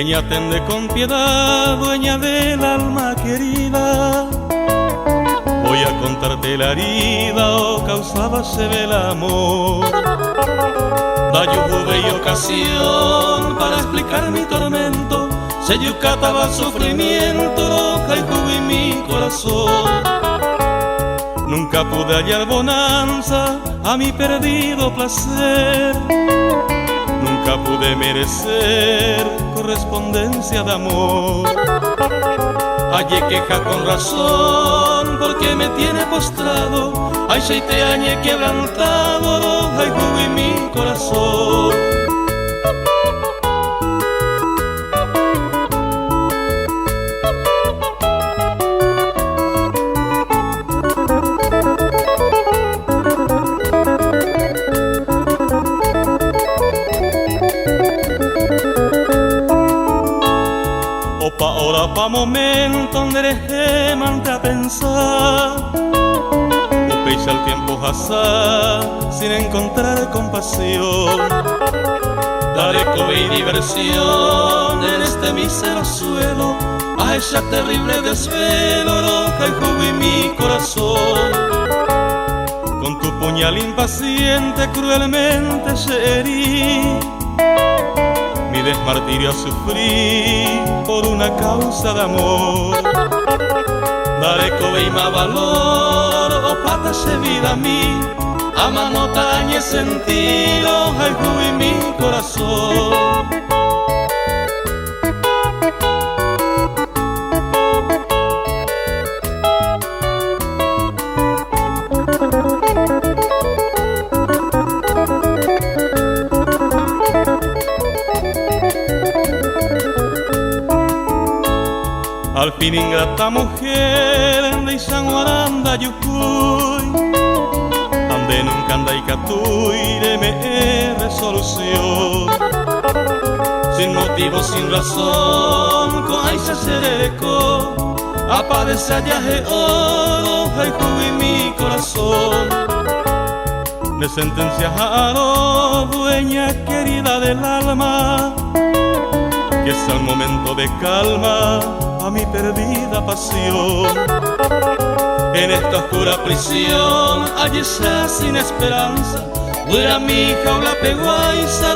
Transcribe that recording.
Pequeña, tende con piedad, dueña del alma querida. Voy a contarte la herida o causaba se ve el amor. Da yujuve y ocasión para explicar mi tormento. Se yucataba el sufrimiento, roja y jugo en mi corazón. Nunca pude hallar bonanza a mi perdido placer. Nunca pude merecer correspondencia de amor. Hallé queja con razón porque me tiene postrado. Ay, 7 años quebrantado, ay, jugo en mi corazón. Ora pa momento donde mante a pensar. Upecha el tiempo pasar sin encontrar compasión. Daré cobe y diversión en este mísero suelo a esa terrible desvelo, roja y jugo en mi corazón. Con tu puñal impaciente cruelmente se herí. Mi desmartirio sufrí por una causa de amor. Daré cobe y más valor, o pata se vida a mí. Ama no tañe sentido, ay, jugo en mi corazón. Al fin ingrata mujer de Isanguaranda Yucuy, ande nunca anda y catuire me resolución. Sin motivo, sin razón, con ahí se acercó, aparece allaje oro, ay, jugo en mi corazón. De sentencias a dueña querida del alma, que es el momento de calma a mi perdida pasión. En esta oscura prisión, allí está sin esperanza, dura mi jaula peguaisa.